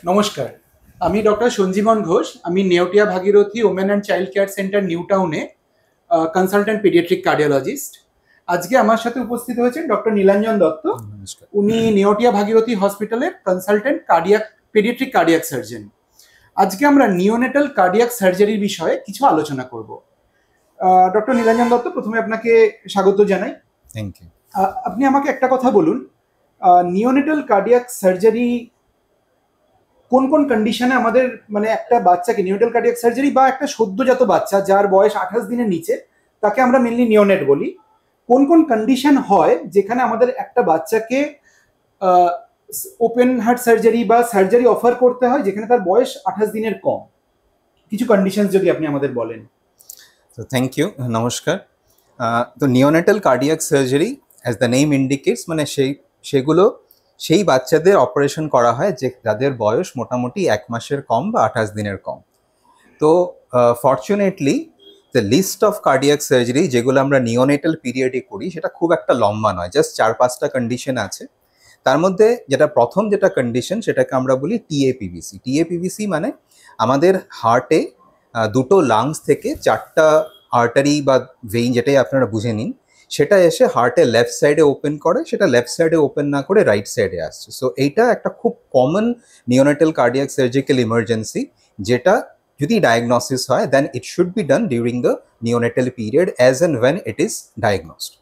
নমস্কার। আমি ডক্টর সঞ্জীবন ঘোষ। আমি Neotia Bhagirathi women and child care centre new টাউনে কনসালট্যান্ট পিডিয়াট্রিক কার্ডিওলজিস্ট। আজকে আমার সাথে উপস্থিত হয়েছেন ডক্টর নীলাঞ্জন দত্ত। নমস্কার। উনি নেওটিয়া ভাগীরথী হসপিটালের কনসালট্যান্ট পেডিয়াট্রিক কার্ডিয়াক সার্জন। আজকে আমরা নিওনেটাল কার্ডিয়াক সার্জারির বিষয়ে কিছু আলোচনা করব। ডক্টর নীলাঞ্জন দত্ত, প্রথমে আপনাকে স্বাগত জানাই। Thank you. আপনি আমাকে একটা কথা বলুন, নিওনেটাল কার্ডিয়াক সার্জারি কোন কোন কন্ডিশনে আমাদের, মানে একটা বাচ্চাকে নিওনেটাল কার্ডিয়াক সার্জারি বা একটা সদ্যজাত বাচ্চা যার বয়স 28 দিনের নিচে, তাকে আমরা মেনলি নিওনেট বলি, কোন কোন কন্ডিশন হয় যেখানে আমাদের একটা বাচ্চাকে ওপেন হার্ট সার্জারি বা সার্জারি অফার করতে হয় যেখানে তার বয়স 28 দিনের কম? কিছু কন্ডিশন যদি আপনি আমাদের বলেন। তো থ্যাংক ইউ, নমস্কার। তো neonatal cardiac surgery as the name indicates, মানে সেগুলো সেই বাচ্চাদের অপারেশন করা হয় যে যাদের বয়স মোটামুটি 1 মাসের কম বা 28 দিনের কম। তো fortunately the list of cardiac surgery যেগুলো আমরা নিওনেটাল পিরিয়ডে করি সেটা খুব একটা লম্বা নয়, জাস্ট 4-5টা কন্ডিশন আছে। তার মধ্যে প্রথম যেটা কন্ডিশন সেটাকে আমরা বলি টিএপিভিসি। টিএপিভিসি মানে আমাদের হার্টে দুটো লাংস থেকে 4টা আর্টারি বা ভেইন, যেটাই আপনারা বুঝে নিন, সেটা এসে হার্টের লেফট সাইডে ওপেন করে, সেটা লেফট সাইডে ওপেন না করে রাইট সাইডে আসছে। সো এইটা একটা খুব common neonatal cardiac surgical emergency, যেটা যদি ডায়াগনোসিস হয় then it should be done during the neonatal period as and when it is diagnosed.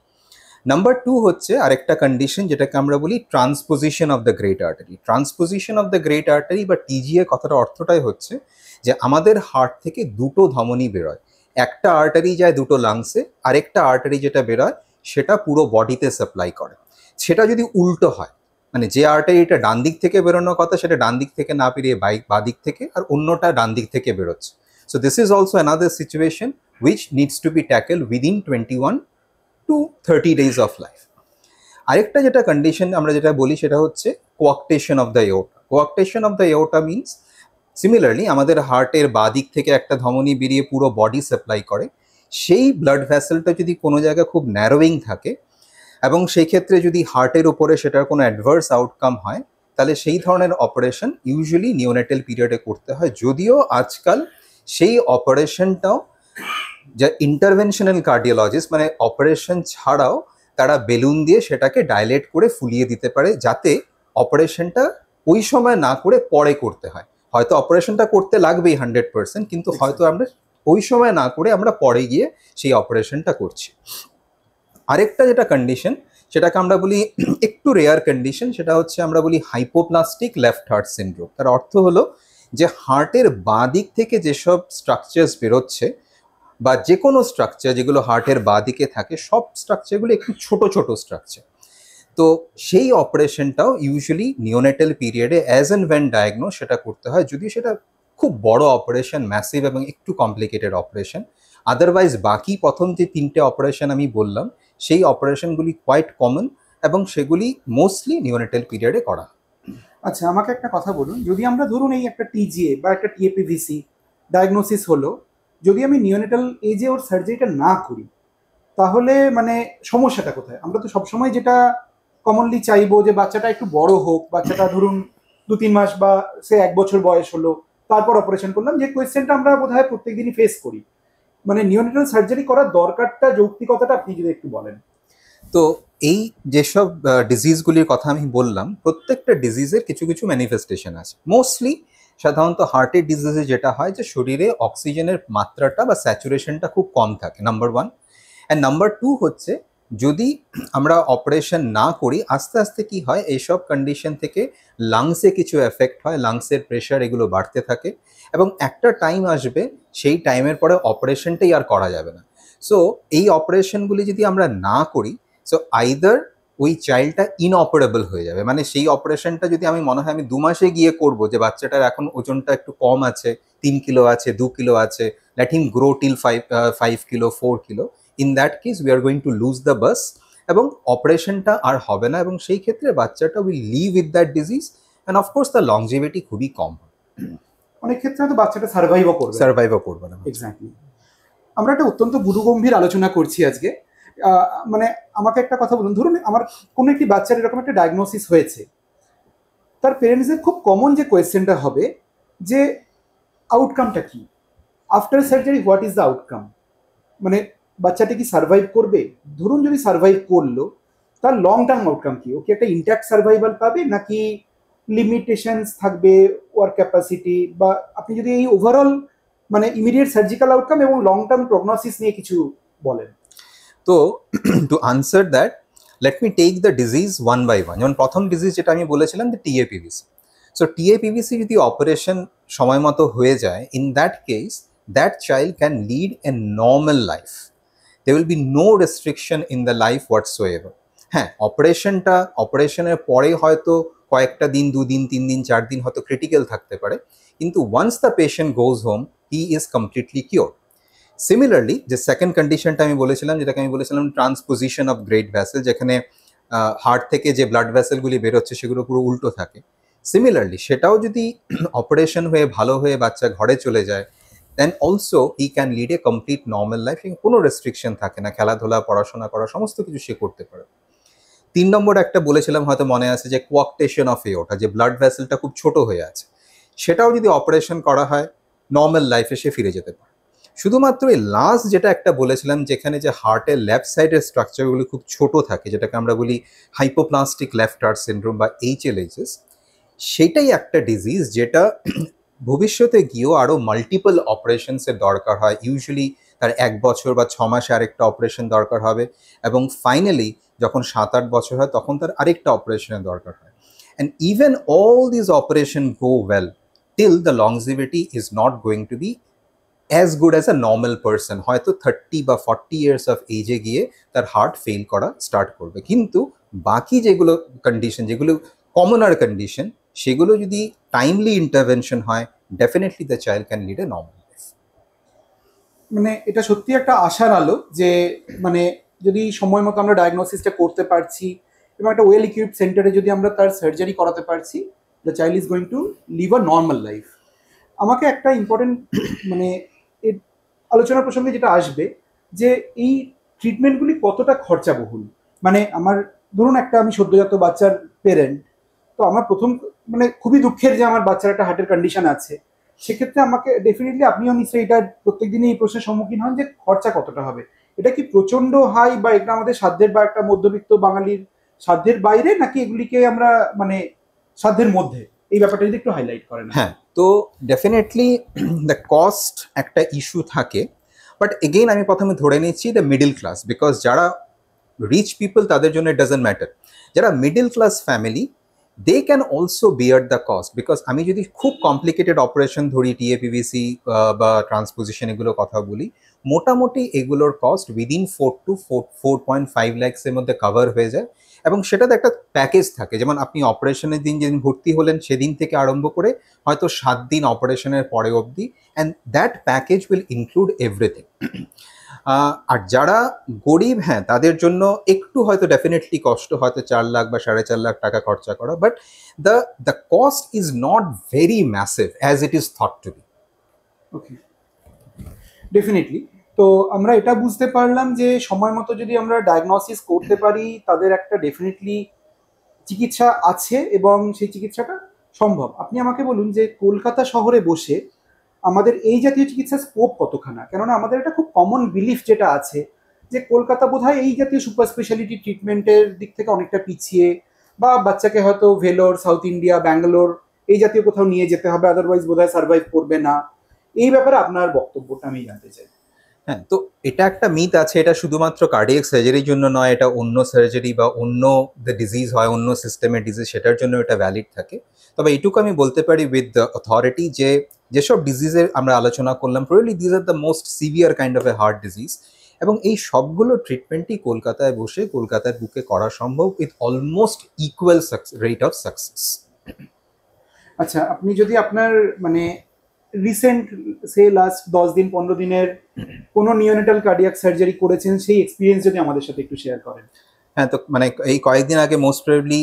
Number 2 হচ্ছে আরেকটা কন্ডিশন যেটাকে আমরা বলি transposition of the great artery. Transposition of the great artery বা TGA কথাটা অর্থটাই হচ্ছে যে আমাদের হার্ট থেকে দুটো ধমনী বেরোয়, একটা আর্টারি যায় দুটো লাংসে, আরেকটা আর্টারি যেটা বেরোয় সেটা পুরো বডিতে সাপ্লাই করে। সেটা যদি উল্টো হয়, মানে যে আর্টারিটা ডান দিক থেকে বেরোনোর কথা সেটা ডান দিক থেকে না বেরিয়ে বাঁ দিক থেকে, আর অন্যটা ডান দিক থেকে বেরোচ্ছে। So this is also another situation which needs to be tackle within 21 to 30 days of life. আরেকটা যেটা কন্ডিশন আমরা যেটা বলি সেটা হচ্ছে coarctation of the aorta. Coarctation of the aorta means similarly আমাদের হার্টের বাঁ দিক থেকে একটা ধমনী বেরিয়ে পুরো বডি সাপ্লাই করে, সেই ব্লাড ভেসেলটা যদি কোনো জায়গায় খুব ন্যারোয়িং থাকে এবং সেই ক্ষেত্রে যদি হার্টের উপরে সেটার কোনো অ্যাডভার্স আউটকাম হয়, তাহলে সেই ধরনের অপারেশন ইউজুয়ালি নিওনেটাল পিরিয়ডে করতে হয়। যদিও আজকাল সেই অপারেশনটাও যা ইন্টারভেনশনাল কার্ডিওলজিস্ট, মানে অপারেশন ছাড়াও তারা বেলুন দিয়ে সেটাকে ডাইলেট করে ফুলিয়ে দিতে পারে, যাতে অপারেশনটা ওই সময় না করে পরে করতে হয়। হয়তো অপারেশনটা করতে লাগবেই 100%, কিন্তু হয়তো আমরা ওই সময় না করে আমরা পরে গিয়ে সেই অপারেশনটা করছি। আরেকটা যেটা কন্ডিশন সেটাকে আমরা বলি একটু রেয়ার কন্ডিশন, সেটা হচ্ছে আমরা বলি হাইপোপ্লাস্টিক লেফট হার্ট সিনড্রোম। তার অর্থ হলো যে হার্টের বাঁ দিক থেকে যেসব স্ট্রাকচার্স বেরোচ্ছে বা যে কোনো স্ট্রাকচার যেগুলো হার্টের বাঁ দিকে থাকে, সব স্ট্রাকচারগুলো একটু ছোট ছোট স্ট্রাকচার। তো সেই অপারেশনটাও ইউজুয়ালি নিওনেটাল পিরিয়ডে অ্যাজ অ্যান্ড ওয়েন ডায়াগনোস সেটা করতে হয়, যদিও সেটা খুব বড় অপারেশন, ম্যাসিভ এবং একটু কমপ্লিকেটেড অপারেশন। আদারওয়াইজ বাকি প্রথম যে 3টে অপারেশন আমি বললাম সেই অপারেশনগুলি কোয়াইট কমন এবং সেগুলি মোস্টলি নিওনেটাল পিরিয়ডে করা। আচ্ছা, আমাকে একটা কথা বলুন, যদি আমরা ধরুন এই একটা টিজিএ বা একটা টিএপিভিসি ডায়াগনোসিস হলো, যদি আমি নিওনেটাল এজে ওর সার্জারিটা না করি, তাহলে মানে সমস্যাটা কোথায়? আমরা তো সবসময় যেটা কমনলি চাইবো যে বাচ্চাটা একটু বড় হোক, বাচ্চাটা ধরুন 2-3 মাস বা সে 1 বছর বয়স হলো, তারপর অপারেশন করলাম, যে কোয়েশ্চেনটা আমরা বোধহয় প্রত্যেকদিনই ফেস করি। মানে নিওনেটাল সার্জারি করার দরকারটা, যৌক্তিকতাটা আপনি যদি একটু বলেন। তো এই যেসব ডিজিজগুলির কথা আমি বললাম, প্রত্যেকটা ডিজিজের কিছু কিছু ম্যানিফেস্টেশন আছে। মোস্টলি সাধারণত হার্টের ডিজিজে যেটা হয় যে শরীরে অক্সিজেনের মাত্রাটা বা স্যাচুরেশনটা খুব কম থাকে, নাম্বার 1। অ্যান্ড নাম্বার 2 হচ্ছে যদি আমরা অপারেশন না করি, আস্তে আস্তে কি হয়, এইসব কন্ডিশন থেকে লাংসে কিছু এফেক্ট হয়, লাংসের প্রেশার এগুলো বাড়তে থাকে এবং একটা টাইম আসবে সেই টাইমের পরে অপারেশনটাই আর করা যাবে না। সো এই অপারেশনগুলি যদি আমরা না করি, সো আইদার ওই চাইল্ডটা ইনঅপারেবল হয়ে যাবে, মানে সেই অপারেশনটা যদি আমি মনে হয় আমি 2 মাসে গিয়ে করব, যে বাচ্চাটার এখন ওজনটা একটু কম আছে, 3 কিলো আছে, 2 কিলো আছে, let him grow till 5 kilo 4 kilo, in that case we are going to lose the bus এবং অপারেশনটা আর হবে না এবং সেই ক্ষেত্রে বাচ্চাটা will live with that disease and of course তার লংজিভিটি খুবই কম হবে। অনেক ক্ষেত্রে হয়তো বাচ্চাটা সার্ভাইভও করবে না। এক্স্যাক্টলি। আমরা একটা অত্যন্ত গুরুগম্ভীর আলোচনা করছি আজকে। মানে আমাকে একটা কথা বলুন, ধরুন আমার কোনো একটি বাচ্চার এরকম একটা ডায়াগনোসিস হয়েছে, তার পেরেন্টসদের খুব কমন যে কোয়েশ্চেনটা হবে যে আউটকামটা কি, after surgery what is the outcome, মানে বাচ্চাটা কি সার্ভাইভ করবে, ধরুন যদি সার্ভাইভ করলো তার লং টার্ম আউটকাম কি, ও কি একটা ইন্ট্যাক্ট সার্ভাইভাল পাবে নাকি লিমিটেশনস থাকবে ওয়ার্ক ক্যাপাসিটি, বা আপনি যদি এই ওভারঅল মানে ইমিডিয়েট সার্জিক্যাল আউটকাম এবং লং টার্ম প্রগনোসিস নিয়ে কিছু বলেন। তো to answer that, let me take the disease one by one. যেমন প্রথম ডিজিজ যেটা আমি বলেছিলাম, দ্য টিএপিভিসি। সো টিএপিভিসি যদি অপারেশন সময় মতো হয়ে যায়, in that case that child can lead a normal life. There will be no restriction in the life whatsoever. হ্যাঁ, অপারেশনের পরে হয়তো কয়েকটা দিন, 2 দিন 3 দিন 4 দিন হয়তো ক্রিটিক্যাল থাকতে পারে, কিন্তু once the patient goes home he is completely cure. Similarly যে সেকেন্ড কন্ডিশনটা আমি বলেছিলাম, যেটাকে আমি বলেছিলাম ট্রান্সপোজিশন অফ গ্রেট ভ্যাসেল, যেখানে হার্ট থেকে যে ব্লাড ভ্যাসেলগুলি বেরোচ্ছে সেগুলো পুরো উল্টো থাকে, সিমিলারলি সেটাও যদি অপারেশন হয়ে ভালো হয়ে বাচ্চা ঘরে চলে যায়, then also he can lead a complete normal life. কোনো রেস্ট্রিকশন থাকে না, খেলাধুলা, পড়াশোনা করা, সমস্ত কিছু সে করতে পারে। 3 নম্বর একটা বলেছিলাম, হয়তো মনে আছে, যে কোয়াকটেশন অফ এওর্টা, যে ব্লাড ভ্যাসেলটা খুব ছোট হয়ে আছে, সেটাও যদি অপারেশন করা হয় নর্মাল লাইফে সে ফিরে যেতে পারে। শুধুমাত্র এই লাস্ট যেটা একটা বলেছিলাম, যেখানে যে হার্টের লেফট সাইডের স্ট্রাকচারগুলো খুব ছোট থাকে, যেটাকে আমরা বলি হাইপোপ্লাস্টিক লেফট হার্ট সিন্ড্রোম বা HLHS, সেটাই একটা ডিজিজ যেটা ভবিষ্যতে গিয়েও আরও মাল্টিপল অপারেশনসের দরকার হয়। ইউজুয়ালি তার 1 বছর বা 6 মাসে আরেকটা অপারেশন দরকার হবে, এবং ফাইনালি যখন 7-8 বছর হয় তখন তার আরেকটা অপারেশনের দরকার হয়। And even all this operation go well, till the longevity is not going to be as good as a normal person. হয়তো 30 বা 40 ইয়ার্স অফ এজে গিয়ে তার হার্ট ফেল করা স্টার্ট করবে, কিন্তু বাকি যেগুলো কন্ডিশন, যেগুলো কমনার কন্ডিশন, সেগুলো যদি টাইমলি ইন্টারভেনশন হয়, definitely the child can lead a normal life. মানে এটা সত্যি একটা আশার আলো যে মানে যদি সময় মতো আমরা ডায়াগনোসিসটা করতে পারছি এবং একটা ওয়েল ইকুইপড সেন্টারে যদি আমরা তার সার্জারি করাতে পারছি, the child is going to live a normal life. আমাকে একটা ইম্পর্টেন্ট মানে এর আলোচনার প্রসঙ্গে যেটা আসবে, যে এই ট্রিটমেন্টগুলি কতটা খরচাবহুল। মানে আমার ধরুন একটা আমি সদ্যজাত বাচ্চার পেরেন্ট, তো আমার প্রথম মানে খুবই দুঃখের যে আমার বাচ্চার একটা হার্টের কন্ডিশন আছে, সেক্ষেত্রে আমাকে ডেফিনেটলি, আপনিও নিশ্চয়ই এটা প্রত্যেকদিনই এই প্রশ্নের সম্মুখীন হন যে খরচা কতটা হবে। এটা কি প্রচন্ড হাই, বা এটা আমাদের সাধ্যের, বা একটা মধ্যবিত্ত বাঙালির সাধ্যের বাইরে, নাকি এগুলিকে আমরা মানে সাধ্যের মধ্যে? এই ব্যাপারটা যদি একটু হাইলাইট করেন। হ্যাঁ, তো ডেফিনেটলি দ্য কস্ট একটা ইস্যু থাকে, বাট এগেইন আমি প্রথমে ধরে নিচ্ছি দ্য মিডল ক্লাস, বিকজ যারা রিচ পিপল তাদের জন্য ইট ডাজন্ট ম্যাটার। যারা middle class family, they can also bear the cost, because আমি যদি খুব কমপ্লিকেটেড অপারেশন ধরি, টিএপিভিসি বা ট্রান্সপোজিশন, এগুলো কথা বলি, মোটামুটি এগুলোর কস্ট উইদিন 4 to 4.5 lakhs-এর মধ্যে কভার হয়ে যায়। এবং সেটাতে একটা প্যাকেজ থাকে, যেমন আপনি অপারেশনের দিন যেদিন ভর্তি হলেন সেদিন থেকে আরম্ভ করে হয়তো 7 দিন অপারেশনের পরে অবধি, and that package will include everything. আর যারা গরিব, হ্যাঁ, তাদের জন্য একটু হয়তো ডেফিনেটলি কষ্ট, হয়তো 4 লাখ বা 4.5 লাখ টাকা খরচা করা, but the cost is not very massive as it is thought to be. Okay, definitely. তো আমরা এটা বুঝতে পারলাম যে সময় মতো যদি আমরা ডায়াগনোসিস করতে পারি, তাদের একটা ডেফিনেটলি চিকিৎসা আছে এবং সেই চিকিৎসাটা সম্ভব। আপনি আমাকে বলুন যে কলকাতা শহরে বসে আমাদের এই জাতীয় চিকিৎসার স্কোপ কতখানা? কেননা আমাদের একটা খুব কমন বিলিফ যেটা আছে যে কলকাতা বোধহয় এই জাতীয় সুপার স্পেশালিটি ট্রিটমেন্টের দিক থেকে অনেকটা পিছিয়ে, বা বাচ্চাকে হয়তো ভেলোর, সাউথ ইন্ডিয়া, ব্যাঙ্গালোর এই জাতীয় কোথাও নিয়ে যেতে হবে, আদারওয়াইজ বোধহয় সার্ভাইভ করবে না। এই ব্যাপারে আপনার বক্তব্যটা আমি জানতে চাই। হ্যাঁ, তো এটা একটা মিথ আছে, এটা শুধুমাত্র কার্ডিয়াক সার্জারির জন্য নয়, এটা অন্য সার্জারি বা অন্য দ্য ডিজিজ হয়, অন্য সিস্টেমের ডিজিজ, সেটার জন্য এটা ভ্যালিড থাকে। তবে এইটুকু আমি বলতে পারি উইথ দ্য অথরিটি যে যেসব ডিজিজের আমরা আলোচনা করলাম, probably these are the most severe kind of A heart disease, এবং এই সবগুলো ট্রিটমেন্টই কলকাতায় বসে কলকাতার বুকে করা সম্ভব with almost equal rate of success. আচ্ছা, আপনি যদি আপনার মানে রিসেন্ট সে লাস্ট 10 দিন 15 দিনের কোনো নিওনেটাল কার্ডিয়াক সার্জারি করেছেন, সেই এক্সপিরিয়েন্স যদি আমাদের সাথে একটু শেয়ার করেন। হ্যাঁ, তো মানে এই কয়েকদিন আগে মোস্ট প্রবাবলি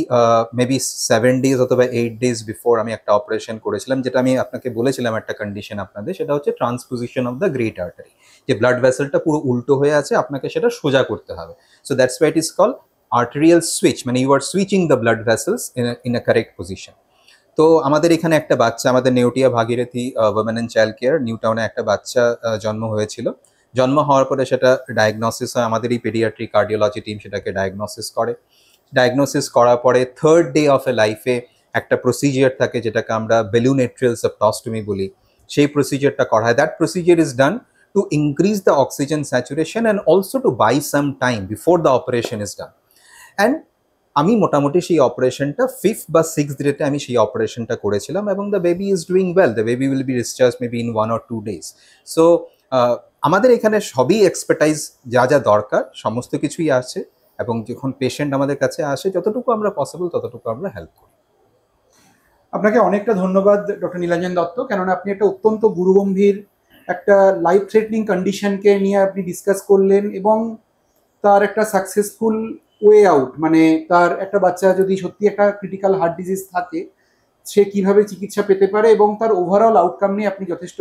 মেবি 7 days অথবা 8 days বিফোর আমি একটা অপারেশন করেছিলাম, যেটা আমি আপনাকে বলেছিলাম একটা কন্ডিশন আপনাদের, সেটা হচ্ছে transposition of the great artery, যে ব্লাড ভেসেলটা পুরো উল্টো হয়ে আছে, আপনাকে সেটা সোজা করতে হবে। So that's why it is called arterial switch, মানে you are switching the blood vessels in a correct position. তো আমাদের এখানে একটা বাচ্চা, আমাদের Neotia Bhagirathi women and child care new টাউনে একটা বাচ্চা জন্ম হয়েছিল। জন্ম হওয়ার পরে সেটা ডায়াগনোসিস হয়, আমাদের এই পেডিয়াট্রিক কার্ডিওলজি টিম সেটাকে ডায়াগনোসিস করে। ডায়াগনোসিস করার পরে থার্ড ডে অফ এ লাইফে একটা প্রসিজিয়ার থাকে যেটাকে আমরা বেলুন এট্রিয়াল সেপ্টস্টমি বলি, সেই প্রসিজিয়ারটা করা হয়। That procedure is done to increase the oxygen saturation and also to buy some time before the operation is done. And আমি মোটামুটি সেই অপারেশনটা 5th বা 6th ডেতে আমি সেই অপারেশনটা করেছিলাম, এবং the baby is doing well, the baby will be discharge maybe in 1 or 2 days। So আমাদের এখানে সবই এক্সপার্টাইজ, যা যা দরকার সমস্ত কিছুই আছে, এবং যখন পেশেন্ট আমাদের কাছে আসে যতটুকু আমরা পসিবল ততটুকু আমরা হেল্প করি। আপনাকে অনেকটা ধন্যবাদ ডক্টর নীলাঞ্জন দত্ত, কেননা আপনি একটা অত্যন্ত গুরুগম্ভীর একটা লাইফ থ্রেটনিং কন্ডিশনকে নিয়ে আপনি ডিসকাস করলেন, এবং তার একটা সাকসেসফুল ওয়ে আউট, মানে তার একটা বাচ্চা যদি সত্যি একটা ক্রিটিক্যাল হার্ট ডিজিজ থাকে সে কিভাবে চিকিৎসা পেতে পারে, এবং তার ওভারঅল আউটকাম নিয়ে আপনি যথেষ্ট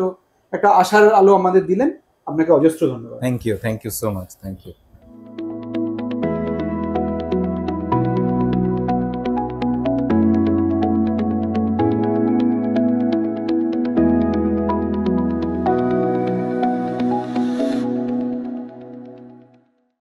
একটা আশার আলো আমাদের দিলেন। আপনাকে অজস্র ধন্যবাদ। Thank you so much, thank you.